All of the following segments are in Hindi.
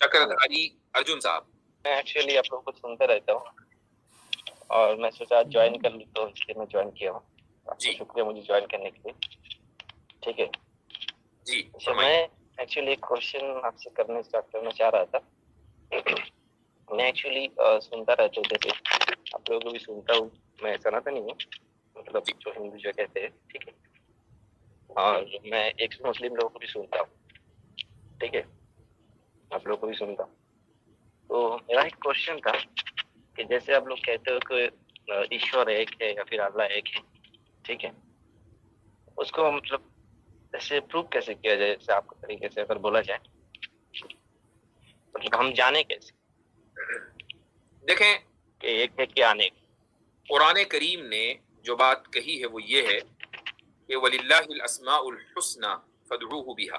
चक्रधारी अर्जुन साहब। मैं एक्चुअली आप लोगों को सुनता रहता हूँ और मैं सोचा ज्वाइन कर लूँ, तो इसलिए मैं ज्वाइन किया हूँ। जी शुक्रिया मुझे ज्वाइन करने के लिए। ठीक है जी, अच्छा, मैं एक्चुअली एक क्वेश्चन आपसे करने स्टार्ट करना चाह रहा था। मैं एक्चुअली सुनता रहता हूँ, जैसे आप लोगों को भी सुनता हूँ। मैं सनातनी हूँ, मतलब जो हिंदू जो कहते हैं, ठीक है। और मैं एक मुस्लिम लोगों को भी सुनता हूँ, ठीक है, आप लोगों को भी सुनता हूँ। तो मेरा एक क्वेश्चन था कि जैसे आप लोग कहते हो कि ईश्वर एक है या फिर अल्लाह एक है, ठीक है, उसको मतलब ऐसे प्रूव कैसे किया जाए? जैसे आपके तरीके से अगर बोला जाए, मतलब हम जाने कैसे देखें कि एक है कि अनेक? कुरान करीम ने जो बात कही है वो ये है कि वलिल्लाहिल अस्माउल हुस्ना फदऊहु बिहा,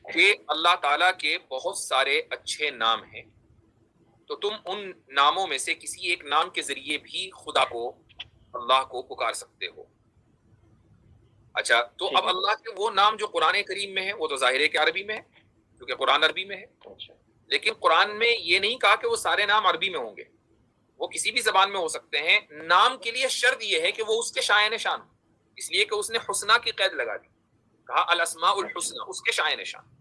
कि अल्लाह ताला के बहुत सारे अच्छे नाम हैं, तो तुम उन नामों में से किसी एक नाम के जरिए भी खुदा को, अल्लाह को पुकार सकते हो। अच्छा, तो अब अल्लाह के वो नाम जो कुरान करीम में है वो तो जाहिर है कि अरबी में है, क्योंकि कुरान अरबी में है। लेकिन कुरान में ये नहीं कहा कि वो सारे नाम अरबी में होंगे, वो किसी भी जबान में हो सकते हैं। नाम के लिए शर्त यह है कि वो उसके शायन शान, इसलिए कि उसने हुस्ना की कैद लगा दी, कहा अल अस्माउल हुस्ना, उसके शायन शान।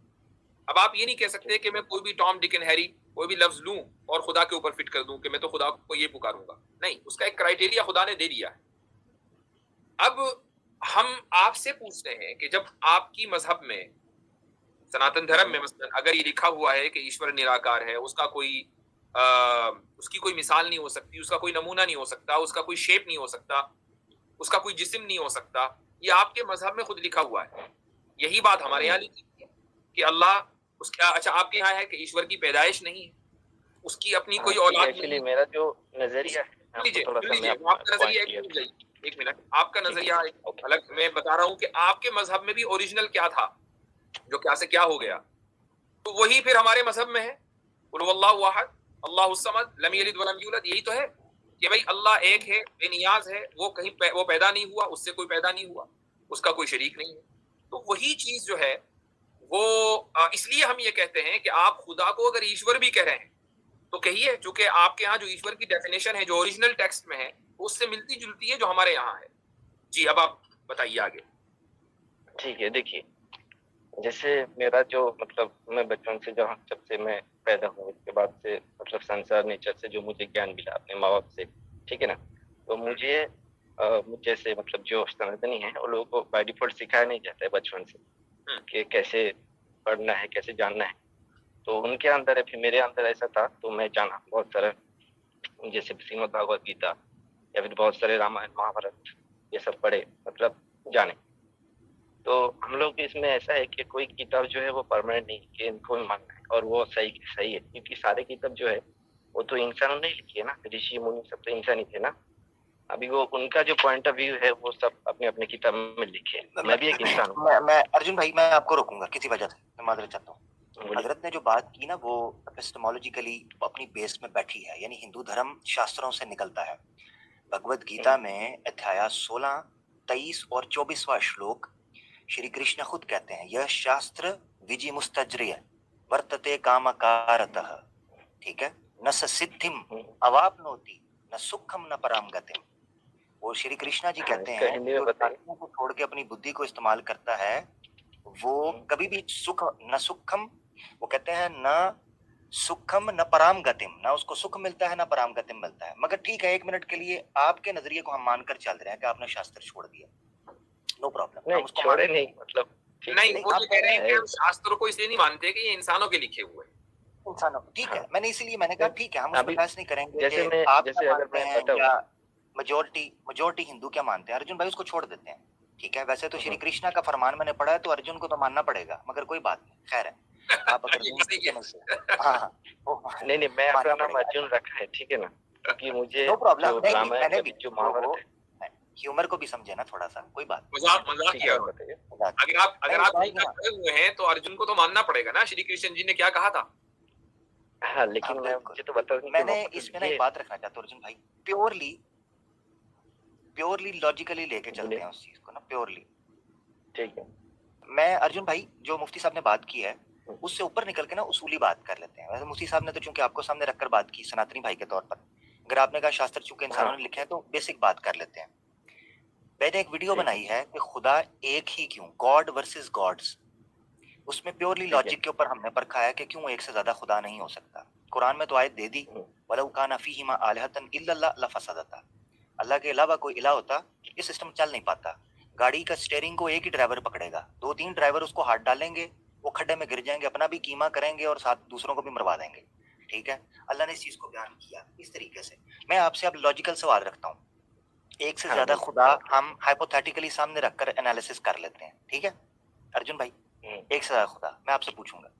अब आप ये नहीं कह सकते कि मैं कोई भी टॉम डिक एंड हैरी कोई भी लफ्ज लूं और खुदा के ऊपर फिट कर दूं कि मैं तो खुदा को ये पुकारूंगा। नहीं, उसका एक क्राइटेरिया खुदा ने दे दिया है। अब हम आपसे पूछते हैं कि जब आपकी मजहब में, सनातन धर्म में मसलन अगर ये लिखा हुआ है कि ईश्वर निराकार है, उसका कोई उसकी कोई मिसाल नहीं हो सकती, उसका कोई नमूना नहीं हो सकता, उसका कोई शेप नहीं हो सकता, उसका कोई जिस्म नहीं हो सकता, ये आपके मजहब में खुद लिखा हुआ है। यही बात हमारे यहाँ लिखी है कि अल्लाह उसका, अच्छा आपके यहाँ है कि ईश्वर की पैदाइश नहीं है, उसकी अपनी कोई औलाद नहीं है। मेरा जो नजरिया है, आपका नजरिया एक मिनट, आपका नजरिया अलग, मैं बता रहा हूँ कि आपके मजहब में भी ओरिजिनल क्या था, जो क्या से क्या हो गया, तो वही फिर हमारे मजहब में है। कुल हुवल्लाहु अहद अल्लाहुस समद लम यलिद वलम यूलद, यही तो है कि भाई अल्लाह एक है, बेनियाज है, वो कहीं वो पैदा नहीं हुआ, उससे कोई पैदा नहीं हुआ, उसका कोई शरीक नहीं है। तो वही चीज जो है वो इसलिए हम ये कहते हैं कि आप खुदा को अगर ईश्वर भी कह रहे हैं तो कहिए, चूंकि आपके यहाँ जो ईश्वर की डेफिनेशन है जो ओरिजिनल टेक्स्ट में है उससे मिलती जुलती है जो हमारे यहाँ है। जी, अब आप बताइए आगे। ठीक है, देखिए, जैसे मेरा जो मतलब मैं बचपन से जब से मैं पैदा हुआ उसके बाद से मतलब संसार नेचर से जो मुझे ज्ञान मिला अपने माँ बाप से, ठीक है ना, तो मुझे मुझे से मतलब जो सनातनी है उन लोगों को बाय डिफॉल्ट सिखाया नहीं जाता है बचपन से कि कैसे पढ़ना है, कैसे जानना है। तो उनके अंदर है, फिर मेरे अंदर ऐसा था, तो मैं जाना बहुत सारा, जैसे श्रीमद् भागवत गीता या फिर बहुत सारे रामायण महाभारत ये सब पढ़े, मतलब जाने। तो हम लोग इसमें ऐसा है कि कोई किताब जो है वो परमानेंट नहीं कि इनको भी मानना है और वो सही सही है, क्योंकि सारे किताब जो है वो तो इंसानों ने लिखी है ना, ऋषि मुनि सब तो इंसान ही थे ना। अभी वो उनका जो पॉइंट ऑफ व्यू है वो सब अपने अपने किताब में लिखे। मैं भी एक इंसान हूँ। मैं अर्जुन भाई, मैं आपको रोकूंगा किसी वजह से, मैं माजरत चाहता हूँ। हजरत ने जो बात की ना वो एपिस्टेमोलॉजिकली अपनी बेस में बैठी है, यानी हिंदू धर्म शास्त्रों से निकलता है। भगवत गीता में अध्याय 16, 23 और 24वां श्लोक श्री कृष्ण खुद कहते हैं, यह शास्त्र विजि मुस्तज्रिय वर्तते कामकारतः, ठीक है, न स सिद्धिम अवाप्नोति न सुखम न पराम गतिम। वो श्री कृष्णा जी कहते हैं जो शास्त्रों को छोड़ के अपनी बुद्धि को इस्तेमाल करता है वो कभी भी सुख न सुखम, वो कहते हैं न सुखम न पराम गतिम, ना उसको सुख मिलता है ना पराम गतिम मिलता है। मगर ठीक है, 1 मिनट के लिए आपके नजरिए को हम मानकर चल रहे हैं कि आपने शास्त्र छोड़ दिया, नो प्रॉब्लम, हम उसको छोड़े नहीं, मतलब नहीं, वो ये कह रहे हैं कि हम शास्त्र को इसलिए नहीं मानते कि ये इंसानों के लिखे हुए हैं। इंसानों, ठीक है, मैंने इसीलिए मैंने कहा ठीक है, हम उस पर बहस नहीं करेंगे जैसे कि मैं आप जैसे क्या अगर मानते मैं हैं बताऊं, या मेजोरिटी हिंदू क्या मानते हैं। अर्जुन भाई उसको छोड़ देते हैं, ठीक है। वैसे तो श्री कृष्णा का फरमान मैंने पढ़ा है तो अर्जुन को तो मानना पड़ेगा, मगर कोई बात नहीं, खैर है। आप अगर हाँ नहीं, मैं अपना नाम अर्जुन रखा है, ठीक है ना, क्योंकि मुझे नो प्रॉब्लम, मैंने भी जो महाभारत है, ह्यूमर को भी समझे ना थोड़ा सा, कोई बात मजाक किया। अगर आप गए हुए हैं तो अर्जुन को तो मानना पड़ेगा ना, श्री कृष्ण जी ने क्या कहा था। हाँ, लेकिन मुझे तो बता, मैंने इसमें ना एक बात रखना चाहता हूँ अर्जुन भाई, प्योरली लॉजिकली लेके चलते हैं उस चीज को ना, प्योरली, ठीक है। मैं अर्जुन भाई जो मुफ्ती साहब ने बात की है उससे ऊपर निकल के ना उसूली बात कर लेते हैं। वैसे मुफ्ती साहब ने तो चूंकि आपको सामने रखकर बात की सनातनी भाई के तौर पर, अगर आपने कहा शास्त्र चूंकि इंसानों ने लिखे हैं तो बेसिक बात कर लेते हैं। मैंने एक वीडियो बनाई है कि खुदा एक ही क्यों, गॉड वर्सेस गॉड्स। उसमें प्योरली लॉजिक के ऊपर हमने परखा है कि क्यों एक से ज्यादा खुदा नहीं हो सकता। कुरान में तो आयत दे दी, वलौ काना फीहिमा आलिहतन इल्लल्लाह लफसदता, अल्लाह के अलावा कोई इलाह होता ये सिस्टम चल नहीं पाता। गाड़ी का स्टीयरिंग को एक ही ड्राइवर पकड़ेगा, 2-3 ड्राइवर उसको हाथ डालेंगे, वो खड्डे में गिर जाएंगे, अपना भी कीमा करेंगे और साथ दूसरों को भी मरवा देंगे। ठीक है, अल्लाह ने इस चीज को बयान किया इस तरीके से। मैं आपसे अब लॉजिकल सवाल रखता हूँ, एक से ज्यादा खुदा हम हाइपोथेटिकली सामने रखकर एनालिसिस कर लेते हैं, ठीक है अर्जुन भाई? एक से ज्यादा खुदा मैं आपसे पूछूंगा,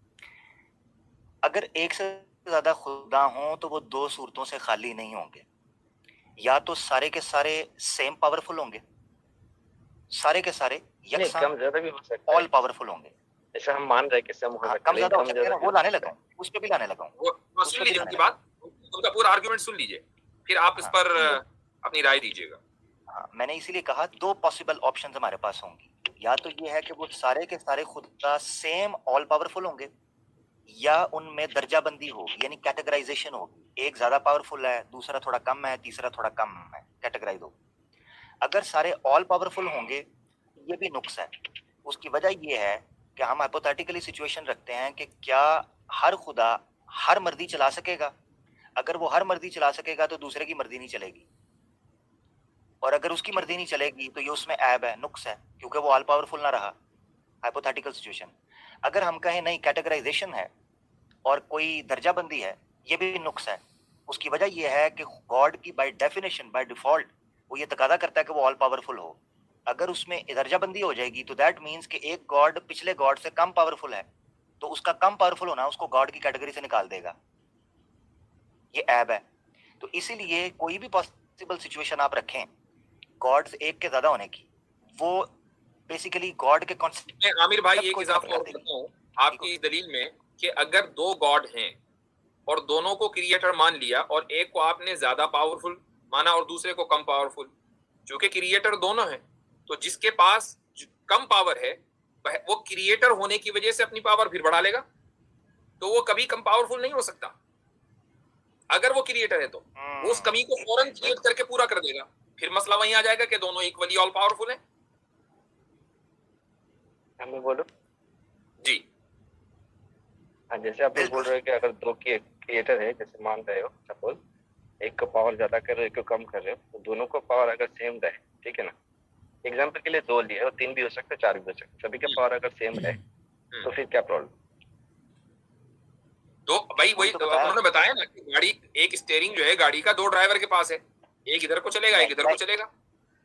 अगर एक से ज्यादा खुदा हो तो वो दो सूरतों से खाली नहीं होंगे। या तो सारे के सारे सेम पावरफुल होंगे, सारे के सारे यकसां कम ज्यादा भी हो सकता है, ऑल पावरफुल होंगे। ऐसा हम मान रहे हैं कि सब हो सकता है, कम ज्यादा हो सकते हैं ना, वो लाने लगा हूं, उस पे भी लाने लगा हूं। वो सुन लीजिए उनकी बात, उनका पूरा आर्गुमेंट सुन लीजिए, फिर आप इस पर अपनी राय दीजिएगा। हाँ, मैंने इसीलिए कहा दो पॉसिबल ऑप्शंस हमारे पास होंगी, या तो ये है कि वो सारे के सारे खुदा सेम ऑल पावरफुल होंगे, या उनमें दर्जाबंदी होगी यानी कैटेगराइजेशन होगी, एक ज्यादा पावरफुल है, दूसरा थोड़ा कम है, तीसरा थोड़ा कम है, कैटेगराइज होगी। अगर सारे ऑल पावरफुल होंगे ये भी नुक्स है। उसकी वजह ये है कि हम हाइपोथेटिकली सिचुएशन रखते हैं कि क्या हर खुदा हर मर्जी चला सकेगा? अगर वो हर मर्जी चला सकेगा तो दूसरे की मर्जी नहीं चलेगी, और अगर उसकी मर्जी नहीं चलेगी तो ये उसमें ऐब है, नुक्स है, क्योंकि वो ऑल पावरफुल ना रहा। Hypothetical situation. अगर हम कहें नहीं कैटेगराइजेशन है और कोई दर्जाबंदी है, ये भी नुक्स है। उसकी वजह यह है कि गॉड की बाय डेफिनेशन बाय डिफॉल्ट वो ये तकादा करता है कि वो ऑल पावरफुल हो। अगर उसमें दर्जाबंदी हो जाएगी तो दैट मीन्स कि एक गॉड पिछले गॉड से कम पावरफुल है, तो उसका कम पावरफुल होना उसको गॉड की कैटेगरी से निकाल देगा, ये ऐब है। तो इसीलिए कोई भी पॉसिबल सिचुएशन आप रखें गॉड्स एक के ज्यादा होने की, वो बेसिकली गॉड के कॉन्सेप्ट। मैं आमिर भाई एक इजाफा और करता हूं आपकी इस दलील में कि अगर दो गॉड हैं और दोनों को क्रिएटर मान लिया और एक को आपने ज्यादा पावरफुल माना और दूसरे को कम पावरफुल, जो कि क्रिएटर दोनों हैं, तो जिसके पास कम पावर है वो क्रिएटर होने की वजह से अपनी पावर फिर बढ़ा लेगा, तो वो कभी कम पावरफुल नहीं हो सकता। अगर वो क्रिएटर है तो वो उस कमी को फौरन क्रिएट करके पूरा कर देगा, फिर मसला वहीं आ जाएगा कि दोनों इक्वली ऑल पावरफुल हैं। हमें बोलो जी हाँ, जैसे आप बोल रहे हो कि अगर दो क्रिएटर है, जैसे मान रहे हो सपोज एक को पावर ज्यादा कर रहे हो, एक को कम कर रहे हो, तो दोनों को पावर अगर सेम रहे, ठीक है ना, एग्जाम्पल के लिए दो लिए और 3 भी हो सकते, 4 भी हो सकते, सभी के पावर अगर सेम रहे तो फिर क्या प्रॉब्लम? तो भाई वही तो उन्होंने बताया ना कि गाड़ी एक स्टीयरिंग जो है गाड़ी का 2 ड्राइवर के पास है, एक इधर को चलेगा एक इधर को चलेगा।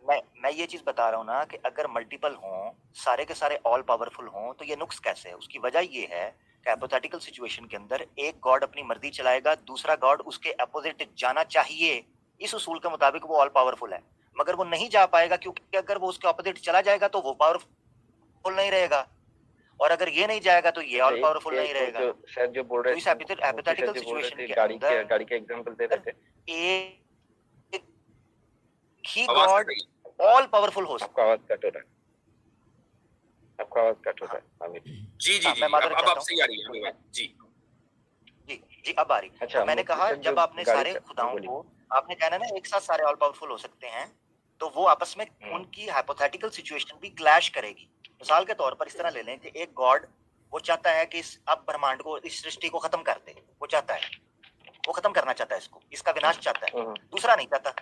मैं ये चीज बता रहा हूँ ना कि अगर मल्टीपल हों, सारे के सारे ऑल पावरफुल हों, तो ये नुक्स कैसे है? उसकी वजह ये है कि हाइपोथेटिकल सिचुएशन के अंदर एक गॉड अपनी मर्जी चलाएगा, दूसरा गॉड उसके अपोजिट जाना चाहिए, इस उसूल के मुताबिक वो ऑल पावरफुल है, मगर वो नहीं जा पाएगा क्योंकि अगर वो उसके अपोजिट चला जाएगा तो वो पावरफुल नहीं रहेगा, और अगर ये नहीं जाएगा तो ये ऑल पावरफुल नहीं रहेगा। शायद जो बोल रहे थे हाइपोथेटिकल सिचुएशन के गाड़ी के एग्जांपल दे रहे थे, एक ही गॉड ऑल पावरफुल हो सकता है। आपका आवाज कट हो रहा है आमिर जी जी जी, अब सही आ रही है जी जी जी, अब आ रही। अच्छा, मैंने कहा जब आपने सारे खुदाओं को आपने कहना ना एक साथ सारे ऑल पावरफुल हो सकते हैं, तो वो आपस में उनकी हाइपोथेटिकल सिचुएशन भी क्लैश करेगी। मिसाल के तौर पर इस तरह ले लें कि एक गॉड वो चाहता है कि इस अब ब्रह्मांड को, इस सृष्टि को खत्म कर दे, वो चाहता है, वो खत्म करना चाहता है, इसको, इसका विनाश चाहता है, दूसरा नहीं चाहता।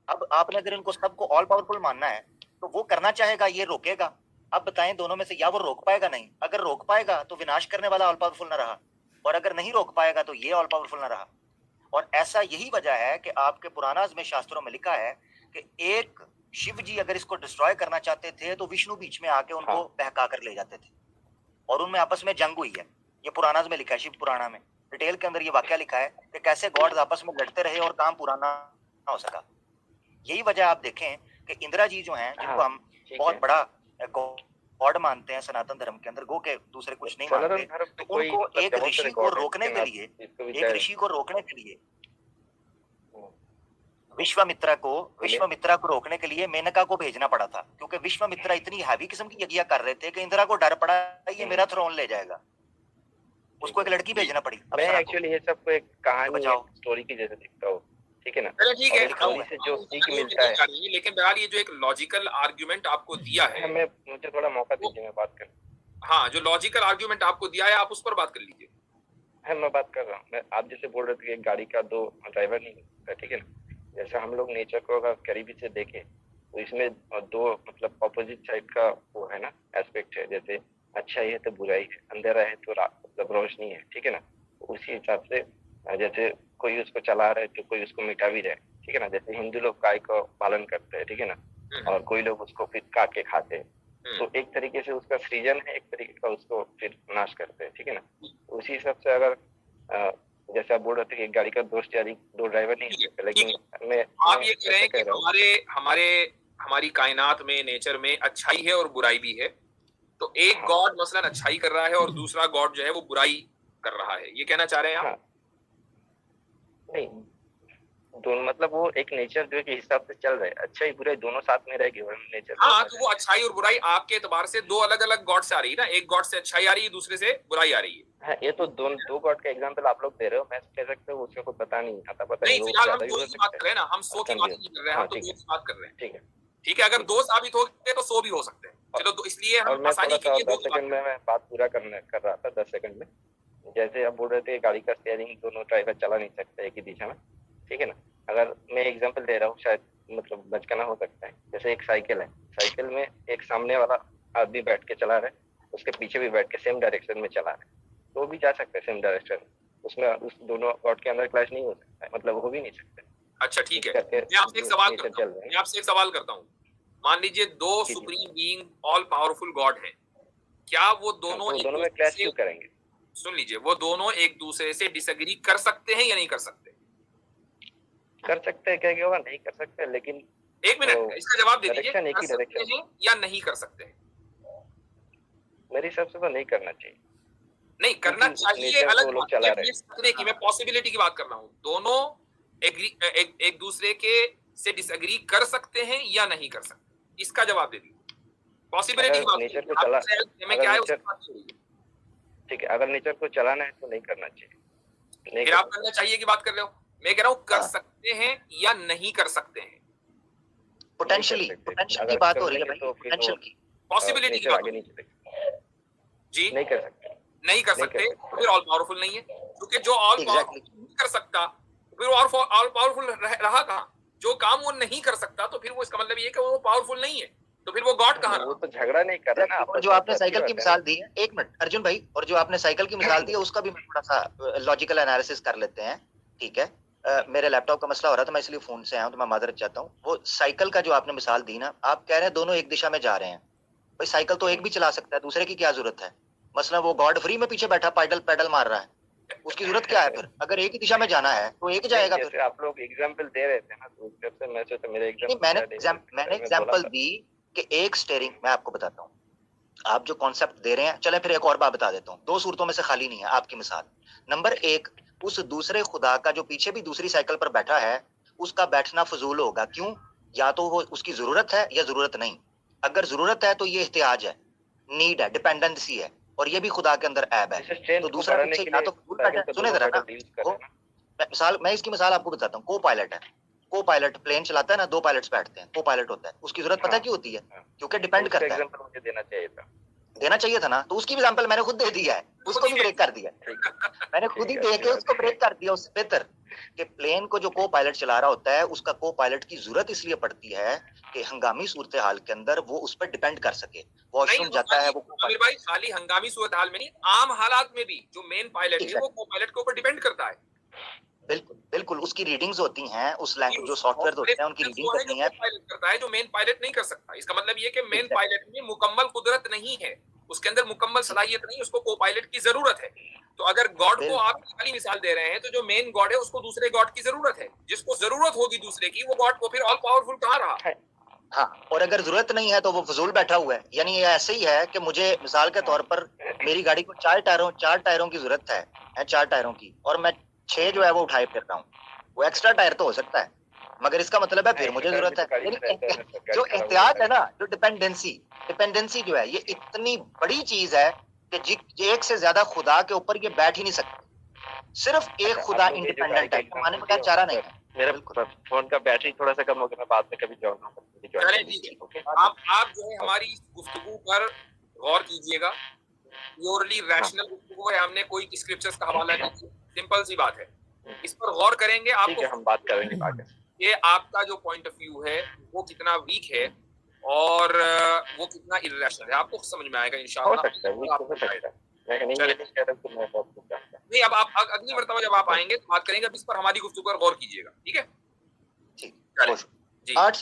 अब आपने अगर इनको सबको ऑल पावरफुल मानना है तो वो करना चाहेगा, ये रोकेगा। अब बताएं दोनों में से या वो रोक पाएगा? नहीं। अगर रोक पाएगा तो विनाश करने वाला ऑल पावरफुल ना रहा, और अगर नहीं रोक पाएगा तो ये ऑल पावरफुल ना रहा। और ऐसा यही वजह है कि आपके पुराना में शास्त्रों में लिखा है कि एक शिव जी अगर इसको डिस्ट्रॉय करना चाहते थे तो विष्णु बीच में आके उनको बहका कर ले जाते थे, और उनमें आपस में जंग हुई है। ये पुराना में लिखा है, शिव पुराना में डिटेल के अंदर ये वाकया लिखा है कि कैसे गॉड्स आपस में लड़ते रहे और काम पूरा ना हो सका। यही वजह आप देखें कि इंदिरा जी जो हैं, जिनको हम बहुत बड़ा गॉड मानते हैं सनातन धर्म के अंदर, गो के दूसरे कुछ नहीं मानते, तो उनको एक ऋषि को रोकने के लिए, एक ऋषि को रोकने के लिए विश्वामित्रा को रोकने के लिए मेनका को भेजना पड़ा था, क्योंकि विश्वामित्रा इतनी हैवी किस्म की यज्ञ कर रहे थे कि इंदिरा को डर पड़ा ये मेरा थ्रोन ले जाएगा। उसको एक लड़की भेजना पड़ी। अब मैं सना को। एक्चुअली ये सब एक कहानी, बचाओ। एक स्टोरी की जैसे लिखता हूँ, ठीक है ना। चलो ठीक है, और स्टोरी से जो सीख मिलता है, लेकिन बहरहाल ये जो एक लॉजिकल आर्ग्यूमेंट आपको दिया है, मैं मुझे थोड़ा मौका दीजिए, मैं बात कर। हाँ, जो लॉजिकल आर्ग्यूमेंट आपको दिया है आप उस पर बात कर लीजिए। है, मैं बात कर रहा हूँ। मैं आप जैसे बोल रहे थे कि एक गाड़ी का दो ड्राइवर नहीं होता, ठीक है ना। जैसे हम लोग नेचर को अगर करीबी से देखें तो इसमें दो मतलब ऑपोजिट साइड का वो है ना एस्पेक्ट है। जैसे अच्छाई है तो बुराई है, अंधेरा है तो मतलब रोशनी है, ठीक है ना। तो उसी हिसाब से जैसे कोई उसको चला रहा है तो कोई उसको मिटा भी रहा है, ठीक है ना। जैसे हिंदू लोग गाय का पालन करते हैं, ठीक है ना, और कोई लोग उसको फिर काट के खाते हैं। तो एक तरीके से उसका सृजन है, एक तरीके का उसको फिर नाश करते हैं, ठीक है ना। उसी हिसाब से अगर जैसे आप बोल रहे थे कि एक गाड़ी का दो ड्राइवर नहीं होते, लेकिन मैं आप ये कह रहे हैं कि हमारी कायनात में, नेचर में अच्छाई है और बुराई भी है। तो एक गॉड मसलन अच्छाई कर रहा है और दूसरा गॉड जो है वो बुराई कर रहा है, ये कहना चाह रहे हैं आप? नहीं, दोनों मतलब वो एक नेचर जो के हिसाब से चल रहा है, अच्छाई बुराई दोनों साथ में रहेगी और नेचर। हाँ, तो वो अच्छाई और बुराई आपके एतबार से दो अलग अलग गॉड से आ रही है ना। एक गॉड से अच्छाई आ रही है, दूसरे से बुराई आ रही है। हाँ, ये तो दो गॉड का एग्जांपल आप लोग दे रहे हो। मैं कह सकता हूँ उसको पता नहीं आता, पता नहीं, नहीं। फिलहाल हम दो की बात कर रहे हैं ना, हम 100 की बात नहीं कर रहे हैं, हम तो दो की बात कर रहे हैं। ठीक है, ठीक है। अगर दो साबित हो गए तो 100 भी हो सकते हैं। चलो, तो इसलिए हम आसानी के लिए 10 सेकंड में मैं बात पूरा कर रहा था 10 सेकंड में। जैसे आप बोल रहे थे गाड़ी का स्टीयरिंग दोनों ड्राइवर चला नहीं सकते एक ही दिशा में, ठीक है ना। अगर मैं एग्जांपल दे रहा हूँ, शायद मतलब बचकाना हो सकता है। जैसे एक साइकिल है, साइकिल में एक सामने वाला आदमी बैठ के चला रहा है, उसके पीछे भी बैठ के सेम डायरेक्शन में चला रहा है, तो वो भी जा सकता है सेम डायरेक्शन। उसमें उस दोनों गॉड के अंदर क्लैश नहीं हो सकता है, मतलब हो भी नहीं सकता। अच्छा, ठीक है। मैं आपसे एक सवाल करता हूँ। मान लीजिए दो supreme being all powerful God हैं, क्या वो दोनों में क्लैश क्यों करेंगे? सुन लीजिए, वो दोनों एक दूसरे से डिसएग्री कर सकते हैं या नहीं कर सकते? कर सकते हैं, क्या होगा, नहीं कर सकते। लेकिन एक मिनट, इसका जवाब दे दीजिए, कर सकते हैं या नहीं कर सकते हैं? मेरे हिसाब से तो नहीं करना चाहिए। नहीं करना चाहिए, अलग बात है कि मैं पॉसिबिलिटी की बात कर रहा हूँ। दोनों एक दूसरे के से डिसएग्री कर सकते हैं या नहीं कर सकते, इसका जवाब दे दीजिए। पॉसिबिलिटी की बात, नेचर को चला में क्या है उसकी बात छोड़िए। ठीक है, अगर नेचर को चलाना है तो नहीं करना चाहिए। फिर आप करना चाहिए की बात कर रहे हो। मैं कह रहा हूँ कर सकते हैं या नहीं कर सकते हैं। पोटेंशियली, पोटेंशियल की बात हो रही है भाई, पोटेंशियल की, पॉसिबिलिटी की बात जी नहीं कर सकते, नहीं कर सकते। फिर ऑल पावरफुल नहीं है, क्योंकि जो ऑल पावरफुल नहीं कर सकता फिर ऑल पावरफुल रहा कहाँ? जो काम वो नहीं कर सकता तो फिर वो, इसका मतलब ये कि वो पावरफुल नहीं है, तो फिर वो गॉड कहाँ? वो तो झगड़ा नहीं कर रहा ना। और जो आपने साइकिल की मिसाल दी है, एक मिनट अर्जुन भाई, और जो आपने साइकिल की मिसाल दी है उसका भी मैं थोड़ा सा लॉजिकल एनालिसिस कर लेते हैं, ठीक है। मेरे लैपटॉप का मसला हो रहा था, मैं इसलिए फोन से आया हूं, तो मैं माजरत चाहता हूँ। वो साइकिल का जो आपने मिसाल दी ना, आप कह रहे हैं दोनों एक दिशा में जा रहे हैं। भाई साइकिल तो एक भी चला सकता है, दूसरे की क्या जरूरत है? मसला वो गॉड फ्री में पीछे बैठा पैडल मार रहा है, उसकी जरूरत क्या है? फिर अगर एक ही दिशा में जाना है तो एक जाएगा। फिर आप लोग एग्जांपल दे रहे थे ना, तो उससे मैं सोचा मेरे मैंने एग्जांपल दी कि एक स्टीयरिंग, मैं आपको बताता हूँ, आप जो कॉन्सेप्ट दे रहे हैं, चले फिर एक और बात बता देता हूँ, दो सूरतों में से खाली नहीं है आपकी मिसाल। नंबर एक, उस दूसरे खुदा का जो पीछे भी दूसरी साइकिल पर बैठा है, उसका बैठना फजूल होगा। क्यों? या तो वो उसकी जरूरत है या जरूरत नहीं। अगर जरूरत है तो ये एहतियाज है, नीड है, डिपेंडेंसी है, और ये भी खुदा के अंदर ऐब है। तो दूसरा पीछे या तो सुने जरा ना, मिसाल मैं इसकी मिसाल आपको बताता हूँ। को पायलट है, को पायलट प्लेन चलाता है ना, दो पायलट्स बैठते हैं, को पायलट होता है, उसकी जरूरत पता क्यों होती है? क्योंकि डिपेंड करता है। मुझे देना चाहिए था ना, तो उसकी एग्जांपल मैंने खुद दे दिया है, उसको भी ब्रेक कर दिया। मैंने खुद ही दे के उसको ब्रेक कर दिया। उससे बेहतर कि प्लेन को जो को पायलट चला रहा होता है, उसका को पायलट की जरूरत इसलिए पड़ती है कि हंगामी सूरत हाल के अंदर वो उस पर डिपेंड कर सके। वॉशरूम जाता है वो आमिर भाई, खाली हंगामी सूरत हाल में नहीं, आम हालात में भी जो मेन पायलट है वो को पायलट के ऊपर डिपेंड करता है। बिल्कुल बिल्कुल, उसकी रीडिंग्स होती हैं, उस लैंग्वेज जो सॉफ्टवेयर होते हैं उनकी रीडिंग करनी है। पायलट करता है जो मेन पायलट नहीं कर सकता। इसका मतलब ये कि मेन पायलट में मुकम्मल कुदरत नहीं है, उसके अंदर मुकम्मल सलाहियत नहीं, उसको को पायलट की जरूरत है। तो अगर गॉड को आप खाली मिसाल दे रहे हैं, तो जो मेन गॉड है उसको दूसरे गॉड की जरूरत है। जिसको जरूरत होगी दूसरे की, वो गॉड को फिर ऑल पावरफुल कहाँ रहा? हाँ, और अगर जरूरत नहीं है तो वो फजूल बैठा हुआ है। यानी ये ऐसे ही है कि मुझे मिसाल के तौर पर मेरी गाड़ी को चार टायरों की जरूरत है 4 टायरों की, और मैं 6 जो है वो उठाए फिरता हूँ। वो एक्स्ट्रा टायर तो हो सकता है, मगर इसका मतलब है फिर मुझे जरूरत है। जो एहतियात है ना, जो डिपेंडेंसी जो है, ये इतनी बड़ी चीज है कि एक से ज्यादा खुदा के ऊपर ये बैठ ही नहीं सकते, सिर्फ एक खुदा इंडिपेंडेंट है, मानने का चारा नहीं है। मेरा फोन का बैटरी थोड़ा सा कम हो गया, मैं बाद में कभी जॉइन चलें ठीक है, आप जो है हमारी इस गुफ्तगू पर गौर कीजिएगा, प्योरली रैशनल गुफ्तगू है, हमने कोई स्क्रिप्चर्स का हवाला नहीं किया, सिंपल सी बात है, इस पर गौर करेंगे आपको हम बात करेंगे बाकी। ये आपका जो पॉइंट ऑफ व्यू है वो कितना वीक है और वो कितना इर्रेशनल है, आपको समझ में आएगा इंशाल्लाह। नहीं, अब आप अगली मर्तबा जब आप आएंगे तो बात करेंगे, अब इस पर हमारी गुफ्तगू पर गौर कीजिएगा, ठीक है? ठीक, जी।